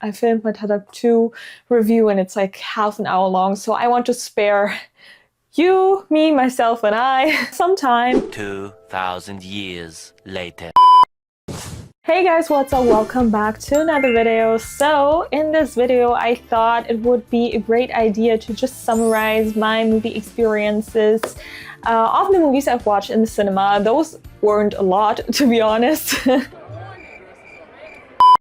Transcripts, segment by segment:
I filmed my Tik Tok 2 review and it's like half an hour long, so I want to spare you, me, myself, and I some time. 2,000 years later. Hey guys, what's up? Welcome back to another video. So in this video, I thought it would be a great idea to just summarize my movie experiences of the movies I've watched in the cinema. Those weren't a lot, to be honest.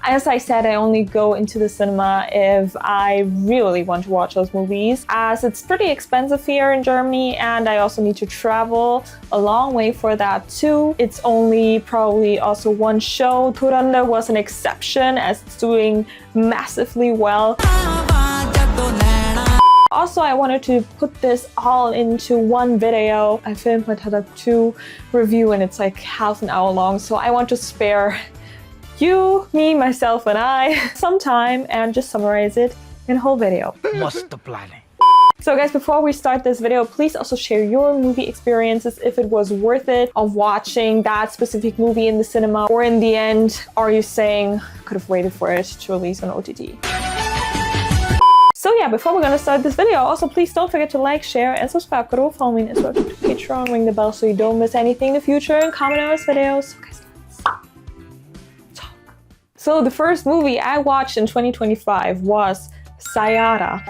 As I said, I only go into the cinema if I really want to watch those movies, as it's pretty expensive here in Germany and I also need to travel a long way for that too. It's only probably also one show. Turanda was an exception as it's doing massively well. Also, I wanted to put this all into one video. I filmed my Tik Tok 2 review and it's like half an hour long, so I want to spare you, me, myself, and I some time and just summarize it in a whole video. So guys, before we start this video, please also share your movie experiences, if it was worth it of watching that specific movie in the cinema, or in the end, are you saying could have waited for it to release on OTT? So yeah, before we're gonna start this video, also please don't forget to like, share, and subscribe. Follow me on Instagram, Patreon, ring the bell so you don't miss anything in the future, and comment on this video. So guys, so the first movie I watched in 2025 was Siara.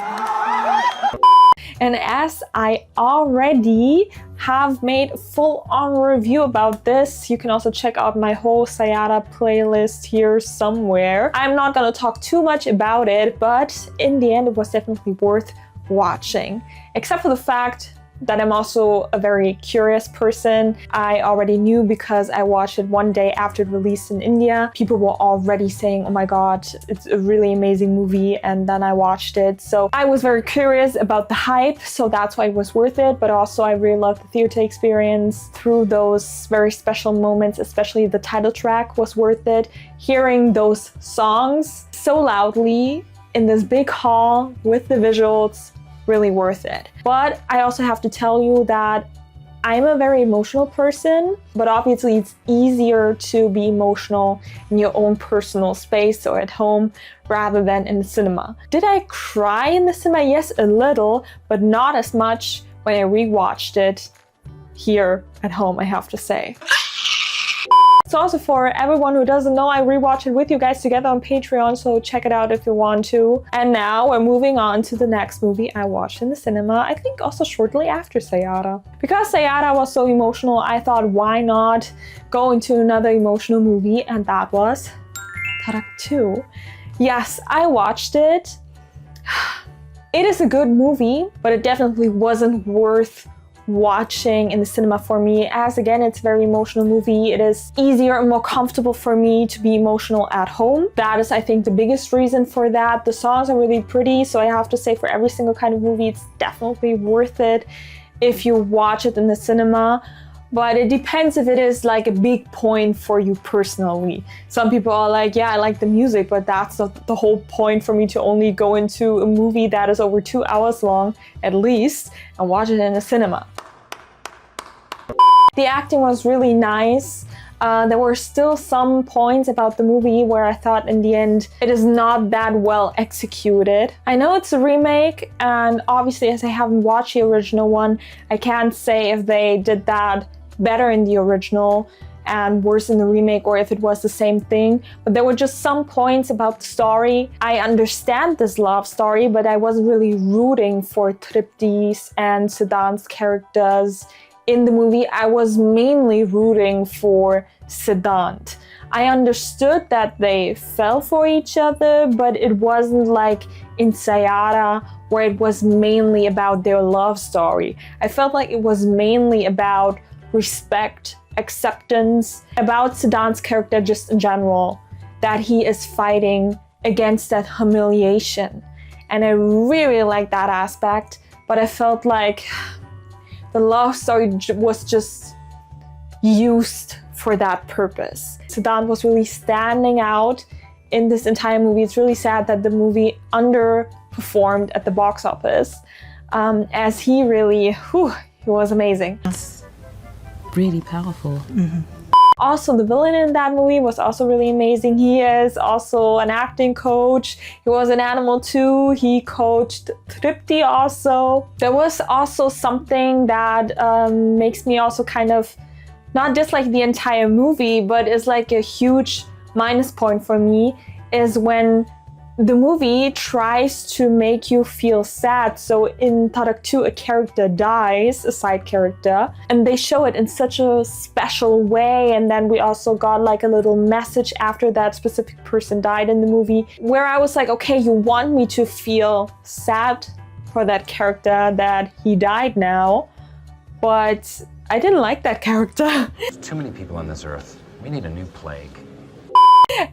And as I already have made a full-on review about this, you can also check out my whole Siara playlist here somewhere. I'm not gonna talk too much about it, but in the end it was definitely worth watching. Except for the fact that I'm also a very curious person. I already knew because I watched it one day after it released in India. People were already saying, oh my god, it's a really amazing movie, and then I watched it. So I was very curious about the hype, so that's why it was worth it. But also I really loved the theater experience through those very special moments, especially the title track was worth it. Hearing those songs so loudly in this big hall with the visuals, really worth it. But I also have to tell you that I'm a very emotional person, but obviously it's easier to be emotional in your own personal space or at home rather than in the cinema. Did I cry in the cinema? Yes, a little, but not as much when I rewatched it here at home, I have to say. So also for everyone who doesn't know, I rewatched it with you guys together on Patreon, so check it out if you want to. And now we're moving on to the next movie I watched in the cinema, I think also shortly after Siara. Because Siara was so emotional, I thought why not go into another emotional movie, and that was Tik Tok 2. Yes, I watched it. It is a good movie, but it definitely wasn't worth watching in the cinema for me, as again, it's a very emotional movie. It is easier and more comfortable for me to be emotional at home. That is, I think, the biggest reason for that. The songs are really pretty, so I have to say for every single kind of movie, it's definitely worth it if you watch it in the cinema. But it depends if it is like a big point for you personally. Some people are like, yeah, I like the music, but that's not the whole point for me to only go into a movie that is over 2 hours long, at least, and watch it in the cinema. The acting was really nice. There were still some points about the movie where I thought in the end it is not that well executed. I know it's a remake, and obviously as I haven't watched the original one, I can't say if they did that better in the original and worse in the remake, or if it was the same thing. But there were just some points about the story. I understand this love story, but I wasn't really rooting for Tripti's and Siddhant's characters in the movie. I was mainly rooting for Siddhant. I understood that they fell for each other, but it wasn't like in Siara where it was mainly about their love story. I felt like it was mainly about respect, acceptance, about Siddhant's character just in general, that he is fighting against that humiliation. And I really liked that aspect, but I felt like the love story was just used for that purpose. Siddhant was really standing out in this entire movie. It's really sad that the movie underperformed at the box office, as he really, he was amazing. Really powerful. Also, the villain in that movie was also really amazing. He is also an acting coach. He was an animal too. He coached Tripti also. There was also something that makes me also kind of not dislike the entire movie, but is like a huge minus point for me, is when the movie tries to make you feel sad. So in Tarak 2, a character dies, a side character, and they show it in such a special way. And then we also got like a little message after that specific person died in the movie, where I was like, okay, you want me to feel sad for that character that he died now, but I didn't like that character. There's too many people on this earth. We need a new plague.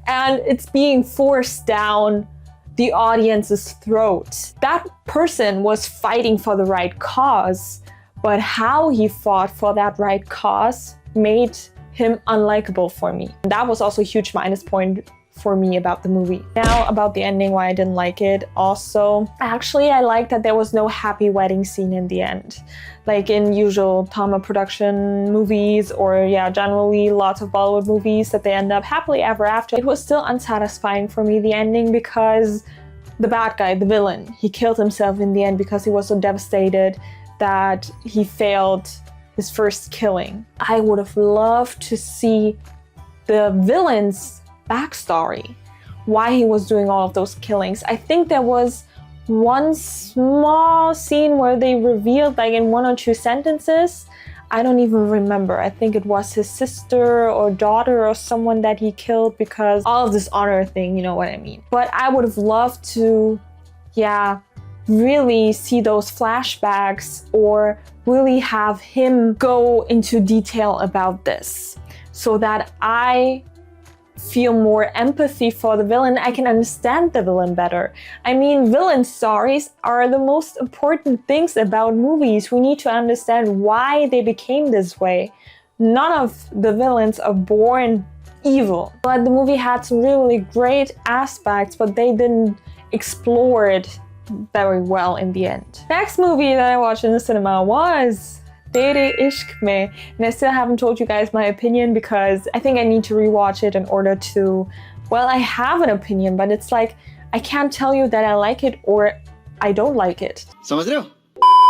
And it's being forced down the audience's throat. That person was fighting for the right cause, but how he fought for that right cause made him unlikable for me. That was also a huge minus point for me about the movie. Now about the ending, why I didn't like it. Also, actually, I liked that there was no happy wedding scene in the end. Like in usual Tama production movies, or generally lots of Bollywood movies, that they end up happily ever after. It was still unsatisfying for me, the ending, because the bad guy, the villain, he killed himself in the end because he was so devastated that he failed his first killing. I would have loved to see the villain's backstory, why he was doing all of those killings. I think there was one small scene where they revealed, like in 1 or 2 sentences, I don't even remember. I think it was his sister or daughter or someone that he killed, because all of this honor thing, you know what I mean. But I would have loved to, really see those flashbacks, or really have him go into detail about this, so that I feel more empathy for the villain. I can understand the villain better. I mean, villain stories are the most important things about movies. We need to understand why they became this way. None of the villains are born evil. But the movie had some really great aspects, but they didn't explore it very well in the end. Next movie that I watched in the cinema was Tere Ishq Mein, and I still haven't told you guys my opinion, because I think I need to rewatch it in order to, well, I have an opinion, but it's like I can't tell you that I like it or I don't like it. समझ रहे हो?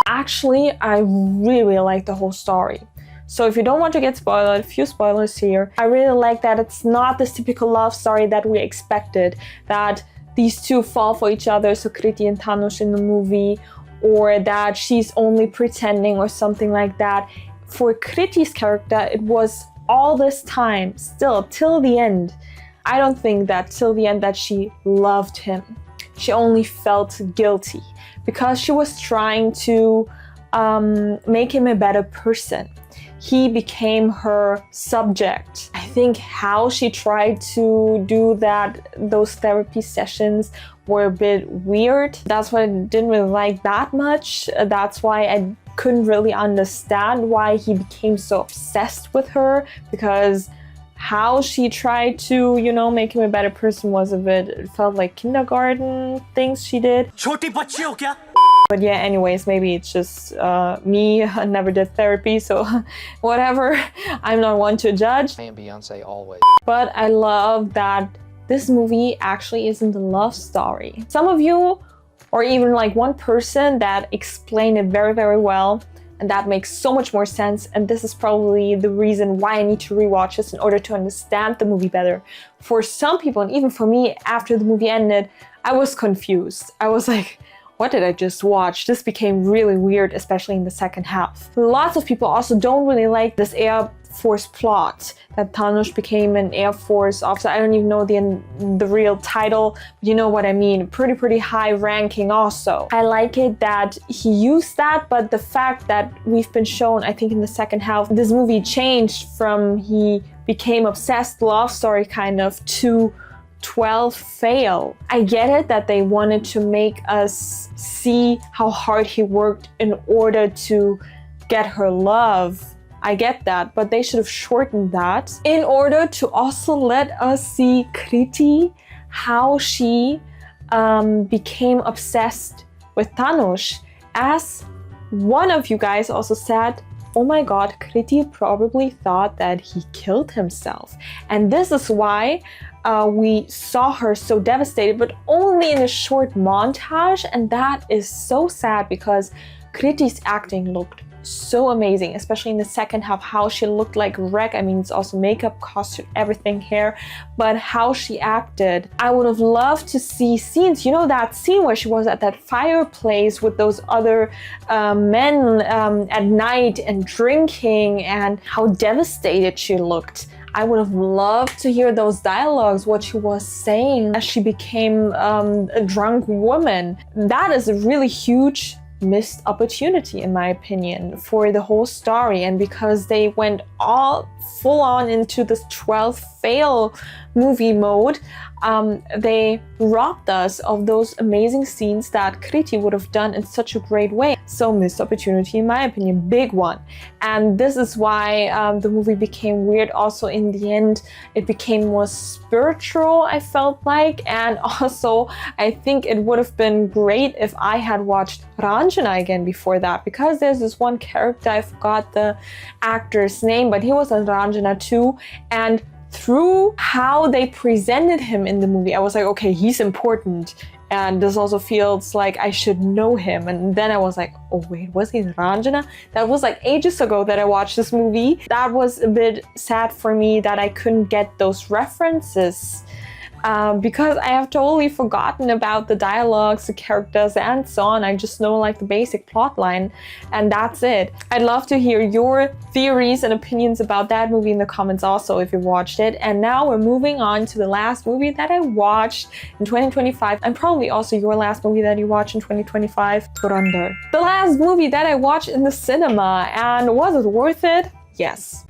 Actually, I really like the whole story. So if you don't want to get spoiled, a few spoilers here. I really like that it's not this typical love story that we expected, that these two fall for each other, so Kriti and Tanush in the movie, or that she's only pretending or something like that. For Kriti's character, it was all this time, still, till the end. I don't think that till the end that she loved him. She only felt guilty because she was trying to make him a better person. He became her subject. I think how she tried to do that, those therapy sessions, were a bit weird. That's why I didn't really like that much. That's why I couldn't really understand why he became so obsessed with her, because how she tried to, make him a better person was a bit, it felt like kindergarten things she did. छोटी बच्ची हो क्या? But anyways, maybe it's just me. I never did therapy, so whatever. I'm not one to judge. And Beyonce always. But I love that this movie actually isn't a love story. Some of you, or even like one person, that explained it very, very well, and that makes so much more sense. And this is probably the reason why I need to rewatch this in order to understand the movie better. For some people, and even for me, after the movie ended, I was confused. I was like, what did I just watch? This became really weird, especially in the second half. Lots of people also don't really like this Air Force plot, that Tanush became an Air Force officer. I don't even know the real title, but you know what I mean. Pretty high ranking also. I like it that he used that, but the fact that we've been shown, I think in the second half, this movie changed from he became obsessed love story kind of to 12 fail. I get it that they wanted to make us see how hard he worked in order to get her love. I get that, but they should have shortened that in order to also let us see Kriti, how she became obsessed with Tanush. As one of you guys also said, oh my god, Kriti probably thought that he killed himself. And this is why we saw her so devastated, but only in a short montage. And that is so sad because Kriti's acting looked so amazing, especially in the second half, how she looked like wreck. I mean, it's also makeup, costume, everything, hair, but how she acted. I would have loved to see scenes, you know, that scene where she was at that fireplace with those other men at night and drinking, and how devastated she looked. I would have loved to hear those dialogues, what she was saying as she became a drunk woman. That is a really huge missed opportunity, in my opinion, for the whole story. And because they went all full on into this 12 fail movie mode, they robbed us of those amazing scenes that Kriti would have done in such a great way. So missed opportunity, in my opinion, big one. And this is why the movie became weird. Also, in the end, it became more spiritual, I felt like. And also, I think it would have been great if I had watched Ranjana again before that, because there's this one character, I forgot the actor's name, but he was in Ranjana too. And through how they presented him in the movie, I was like, okay, he's important. And this also feels like I should know him. And then I was like, oh wait, was he in Ranjana? That was like ages ago that I watched this movie. That was a bit sad for me that I couldn't get those references. Because I have totally forgotten about the dialogues, the characters, and so on. I just know like the basic plot line, and that's it. I'd love to hear your theories and opinions about that movie in the comments also if you watched it. And now we're moving on to the last movie that I watched in 2025, and probably also your last movie that you watched in 2025, Dhurandhar. The last movie that I watched in the cinema, and was it worth it? Yes.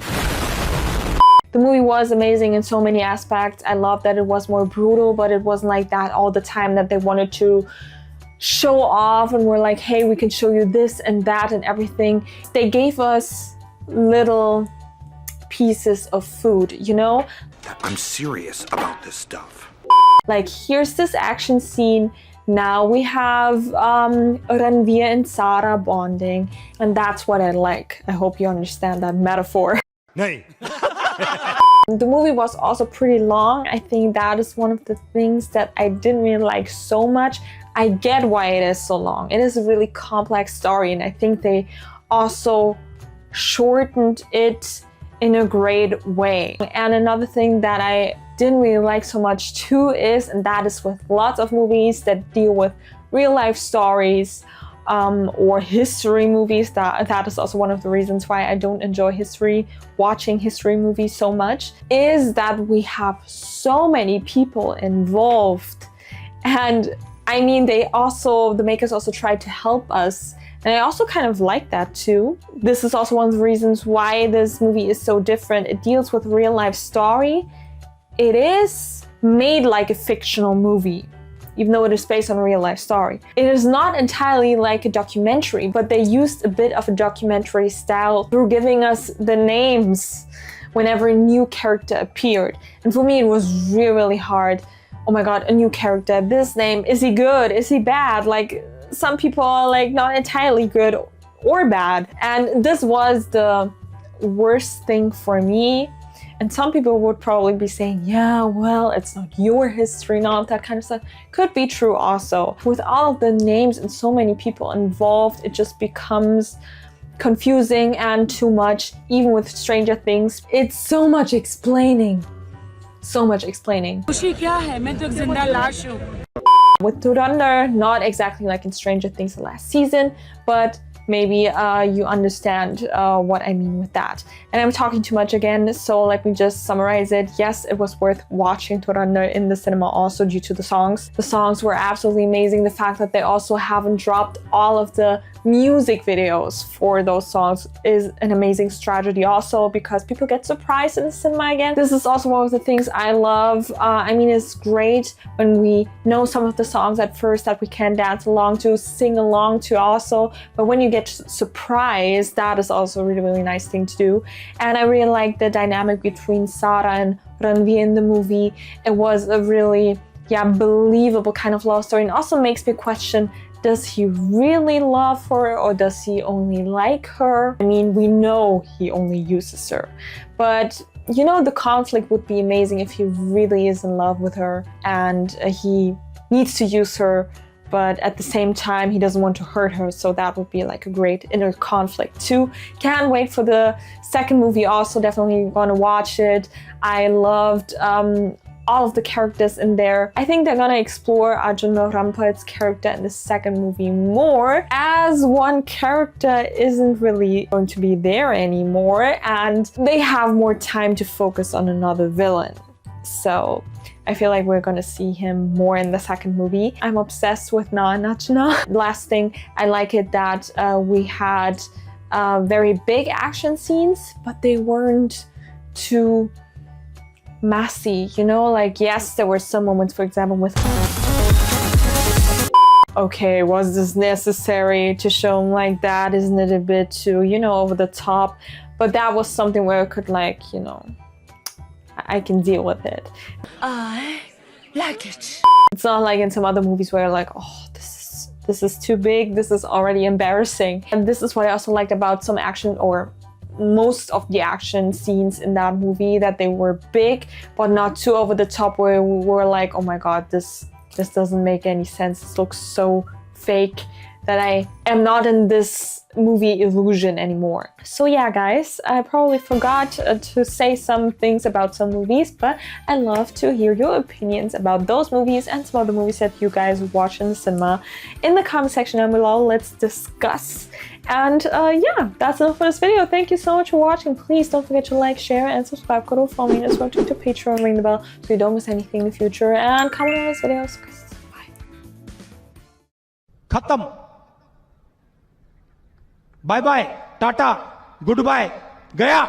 The movie was amazing in so many aspects. I love that it was more brutal, but it wasn't like that all the time, that they wanted to show off and were like, hey, we can show you this and that and everything. They gave us little pieces of food, you know? I'm serious about this stuff. Like, here's this action scene. Now we have Ranveer and Siara bonding, and that's what I like. I hope you understand that metaphor. Nay. The movie was also pretty long. I think that is one of the things that I didn't really like so much. I get why it is so long. It is a really complex story, and I think they also shortened it in a great way. And another thing that I didn't really like so much too is, and that is with lots of movies that deal with real life stories, or history movies, that is also one of the reasons why I don't enjoy watching history movies so much, is that we have so many people involved. And I mean, the makers also tried to help us, and I also kind of like that too. This is also one of the reasons why this movie is so different. It deals with a real life story. It is made like a fictional movie, even though it is based on a real life story. It is not entirely like a documentary, but they used a bit of a documentary style through giving us the names whenever a new character appeared. And for me, it was really, really hard. Oh my god, a new character, this name, is he good? Is he bad? Like, some people are like not entirely good or bad. And this was the worst thing for me. And some people would probably be saying, yeah, well, it's not your history and all of that kind of stuff. Could be true also. With all of the names and so many people involved, it just becomes confusing and too much. Even with Stranger Things, it's so much explaining. So much explaining. With Dhurandhar, not exactly like in Stranger Things the last season, but maybe you understand what I mean with that. And I'm talking too much again, so let me just summarize it. Yes, it was worth watching Dhurandhar in the cinema also due to the songs. The songs were absolutely amazing. The fact that they also haven't dropped all of the music videos for those songs is an amazing strategy also, because people get surprised in the cinema again. This is also one of the things I love. I mean, it's great when we know some of the songs at first that we can dance along to, sing along to also, but when you get surprised, that is also a really, really nice thing to do. And I really like the dynamic between Siara and Ranveer in the movie. It was a really believable kind of love story, and also makes me question, does he really love her or does he only like her? I mean, we know he only uses her, but you know, the conflict would be amazing if he really is in love with her and he needs to use her, but at the same time he doesn't want to hurt her, so that would be like a great inner conflict too. Can't wait for the second movie, also definitely gonna watch it. I loved all of the characters in there. I think they're gonna explore Arjun Rampal's character in the second movie more, as one character isn't really going to be there anymore and they have more time to focus on another villain. So I feel like we're gonna see him more in the second movie. I'm obsessed with Na Nachna. Last thing, I like it that we had very big action scenes, but they weren't too messy, you know? Like, yes, there were some moments, for example, with okay, was this necessary to show him like that? Isn't it a bit too, you know, over the top? But that was something where I could, like, you know, I can deal with it. I like it. It's not like in some other movies where like, oh, this is too big, this is already embarrassing. And this is what I also liked about some action, or most of the action scenes in that movie, that they were big but not too over the top where we were like, oh my god, this doesn't make any sense, this looks so fake, that I am not in this movie illusion anymore. So yeah, guys, I probably forgot to say some things about some movies, but I love to hear your opinions about those movies and some other movies that you guys watch in the cinema in the comment section down below. Let's discuss. And yeah, that's it for this video. Thank you so much for watching. Please don't forget to like, share, and subscribe. Go to follow me and subscribe to Patreon, ring the bell so you don't miss anything in the future, and comment on this video. So guys, bye. खत्म bye bye tata goodbye गया